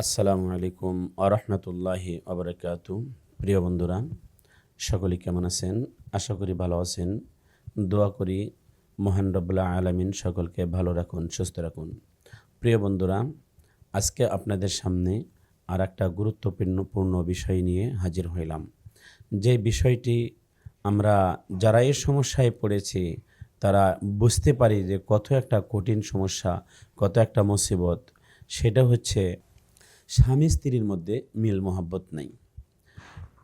আসসালামু আলাইকুম আরহামতুল্লাহি আবরাকাতু। প্রিয় বন্ধুরা, সকলে কেমন আছেন? আশা করি ভালো আছেন। দোয়া করি মহান রব্বুল আলামিন সকলকে ভালো রাখুন, সুস্থ রাখুন। প্রিয় বন্ধুরা, আজকে আপনাদের সামনে আর একটা গুরুত্বপূর্ণ বিষয় নিয়ে হাজির হইলাম। যে বিষয়টি আমরা যারা এই সমস্যায় পড়েছি তারা বুঝতে পারি যে কত একটা কঠিন সমস্যা, কত একটা মুসিবত। সেটা হচ্ছে স্বামী স্ত্রীর মধ্যে মিল মহাব্বত নাই।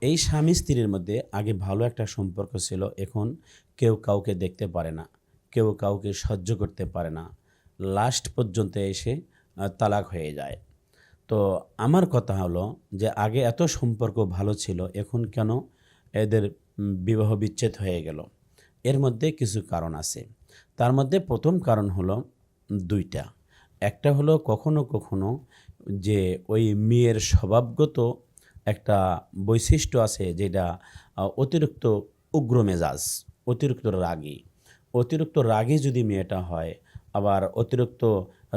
এই স্বামী স্ত্রীর মধ্যে আগে ভালো একটা সম্পর্ক ছিল, এখন কেউ কাউকে দেখতে পারে না, কেউ কাউকে সহ্য করতে পারে না। লাস্ট পর্যন্ত এসে তালাক হয়ে যায়। তো আমার কথা হলো যে আগে এত সম্পর্ক ভালো ছিল, এখন কেন এদের বিবাহ বিচ্ছেদ হয়ে গেল? এর মধ্যে কিছু কারণ আছে। তার মধ্যে প্রথম কারণ হলো ২টা। একটা হলো কখনো কখনো যে ওই মেয়ের স্বভাবগত একটা বৈশিষ্ট্য আছে, যেটা অতিরিক্ত উগ্র মেজাজ, অতিরিক্ত রাগী। অতিরিক্ত রাগী যদি মেয়েটা হয়, আবার অতিরিক্ত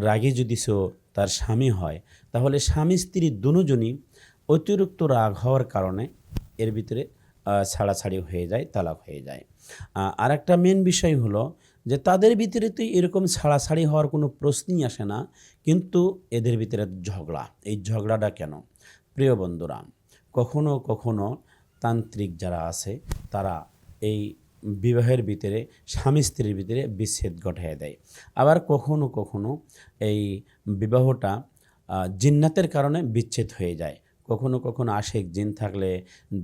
রাগী যদি তার স্বামী হয়, তাহলে স্বামী স্ত্রী দুজনই অতিরিক্ত রাগ হওয়ার কারণে এর ভিতরে ছাড়াছাড়ি হয়ে যায়, তালাক হয়ে যায়। আরেকটা মেন বিষয় হলো যে তাদের ভিতরে তো এরকম ছাড়াছাড়ি হওয়ার কোনো প্রশ্নই আসে না, কিন্তু এদের ভিতরে ঝগড়া। এই ঝগড়াটা কেন? প্রিয় বন্ধুরা, কখনো কখনো তান্ত্রিক যারা আছে তারা এই বিবাহের ভিতরে স্বামী স্ত্রীর ভিতরে বিচ্ছেদ ঘটাইয়া দেয়। আবার কখনো কখনো এই বিবাহটা জিন্নাতের কারণে বিচ্ছেদ হয়ে যায়। কখনো কখনো আশিক জিন থাকলে,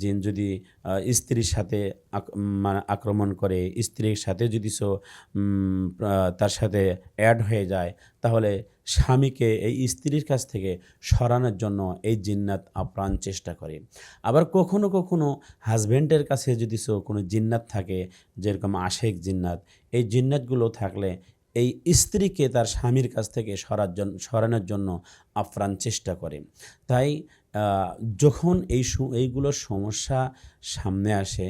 জিন যদি স্ত্রীর সাথে মানে আক্রমণ করে, স্ত্রীর সাথে যদি তার সাথে অ্যাড হয়ে যায়, তাহলে স্বামীকে এই স্ত্রীর কাছ থেকে সরানোর জন্য এই জিন্নাত আপ্রাণ চেষ্টা করে। আবার কখনো কখনো হাজব্যান্ডের কাছে যদি কোনো জিন্নাত থাকে, যেরকম আশিক জিন্নাত, এই জিন্নাতগুলো থাকলে এই স্ত্রীকে তার স্বামীর কাছ থেকে সরানোর জন্য আপ্রাণ চেষ্টা করে। তাই যখন এইগুলো সমস্যা সামনে আসে,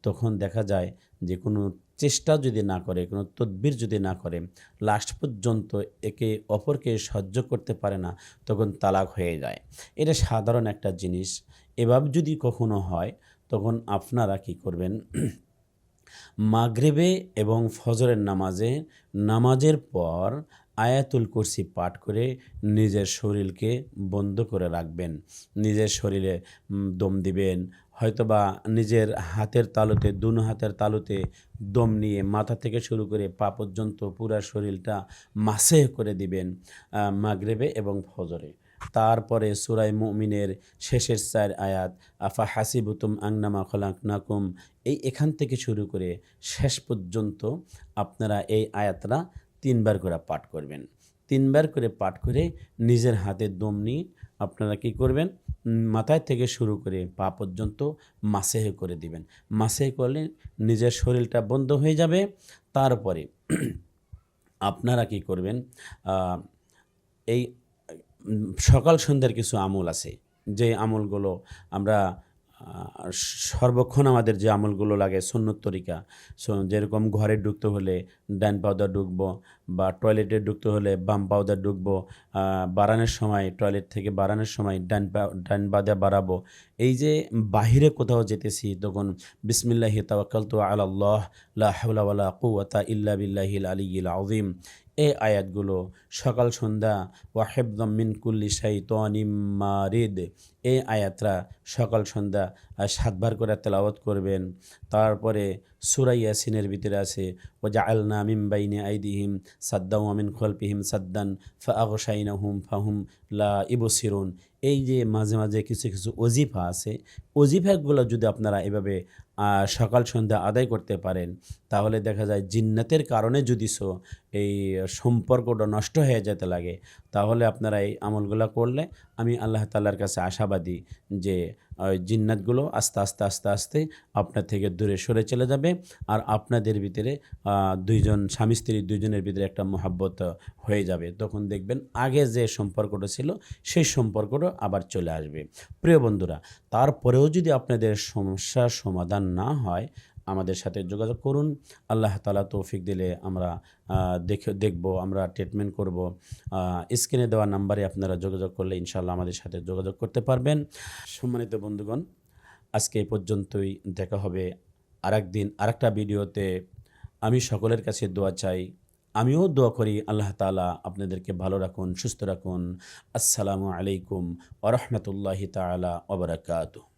তখন দেখা যায় যে কোনো চেষ্টা যদি না করে, কোনো তদবির যদি না করে, লাস্ট পর্যন্ত একে অপরকে সহ্য করতে পারে না, তখন তালাক হয়ে যায়। এটা সাধারণ একটা জিনিস। এভাবে যদি কখনো হয়, তখন আপনারা কি করবেন? মাগরিবে এবং ফজরের নামাজের পর আয়াতুল কুরসি পাঠ করে নিজের শরীরকে বন্ধ করে রাখবেন। নিজের শরীরে দম দিবেন, হয়তোবা নিজের হাতের তালুতে, দুনো হাতের তালুতে দম নিয়ে মাথা থেকে শুরু করে পা পর্যন্ত পুরা শরীরটা মাসেহ করে দিবেন মাগরিবে এবং ফজরে। তারপরে সূরা মুমিনের শেষের ৪ আয়াত, আফা হাসিবুতুম আন্নামা খলাকনাকুম, এখান থেকে শুরু করে শেষ পর্যন্ত আপনারা এই আয়াতটা ৩ বার করে পাঠ করবেন। ৩ বার করে পাঠ করে নিজের হাতে দম নিয়ে আপনারা কি করবেন? মাথায় থেকে শুরু করে পা পর্যন্ত মাসেহ করে দিবেন। মাসেহ করলে নিজের শরীরটা বন্ধ হয়ে যাবে। তারপরে আপনারা কি করবেন? আ এই সকাল সন্ধ্যার কিছু আমল আছে, যে আমলগুলো আমরা সর্বক্ষণ আমাদের যে আমলগুলো লাগে সুন্নত তরিকা, যেরকম ঘরে ঢুকতে হলে ডান পাও দিয়ে ঢুকবো, বা টয়লেটে ঢুকতে হলে বাম পাও দিয়ে ঢুকবো, বারানের সময় টয়লেট থেকে বারানের সময় ডান পা দিয়ে বাড়াবো। এই যে বাহিরে কোথাও যেতেছি, তখন বিসমিল্লাহি তাওয়াক্কালতু আলাল্লাহ লা হাওলা ওয়ালা কুওয়াতা ইল্লা বিল্লাহিল আলিয়্যিল আযীম, এই আয়াতগুলো সকাল সন্ধ্যা, ওয়া হিফযাম মিন কুল্লি শাইতানিম মারিদ, এই আয়াতরা সকাল সন্ধ্যা ৭ বার করে তেলাওয়াত করবেন। তারপরে সূরা ইয়াসিনের ভিতরে আছে, ওয়া জাআলনা মিন বাইনি আইদিহিম সাদ্দান ওয়া মিন খালফিহিম সাদ্দান ফাআগশাইনাহুম ফাহুম লা ইবসিরুন। এই যে মাঝে মাঝে কিছু কিছু ওজিফা আছে, ওজিফাগুলো যদি আপনারা এভাবে সকাল সন্ধ্যা আদায় করতে পারেন, তাহলে দেখা যায় জিন্নাতের কারণে যদি এই সম্পর্কটা নষ্ট হয়ে যেতে লাগে, তাহলে আপনারা এই আমলগুলো করলে আমি আল্লাহ তাআলার কাছে আশাবাদী যে জিন্নাতগুলো আস্তে আস্তে আস্তে আস্তে আপনার থেকে দূরে সরে চলে যাবে। আর আপনাদের ভিতরে দুইজন স্বামী স্ত্রী দুইজনের ভিতরে একটা মহাব্বত হয়ে যাবে। তখন দেখবেন আগে যে সম্পর্কটা ছিল, সেই সম্পর্কটা আবার চলে আসবে। প্রিয় বন্ধুরা, তারপরেও যদি আপনাদের সমস্যার সমাধান না হয়, আমাদের সাথে যোগাযোগ করুন। আল্লাহ তাআলা তৌফিক দিলে আমরা দেখব, আমরা ট্রিটমেন্ট করব। স্ক্রিনে দেওয়া নাম্বারে আপনারা যোগাযোগ করলে ইনশাআল্লাহ আমাদের সাথে যোগাযোগ করতে পারবেন। সম্মানিত বন্ধুগণ, আজকে এই পর্যন্তই। দেখা হবে আরেকদিন আরেকটা ভিডিওতে। আমি সকলের কাছে দোয়া চাই, আমিও দোয়া করি আল্লাহ তাআলা আপনাদেরকে ভালো রাখুন, সুস্থ রাখুন। আসসালামু আলাইকুম ওয়া রাহমাতুল্লাহি তাআলা ওয়া বারাকাতুহু।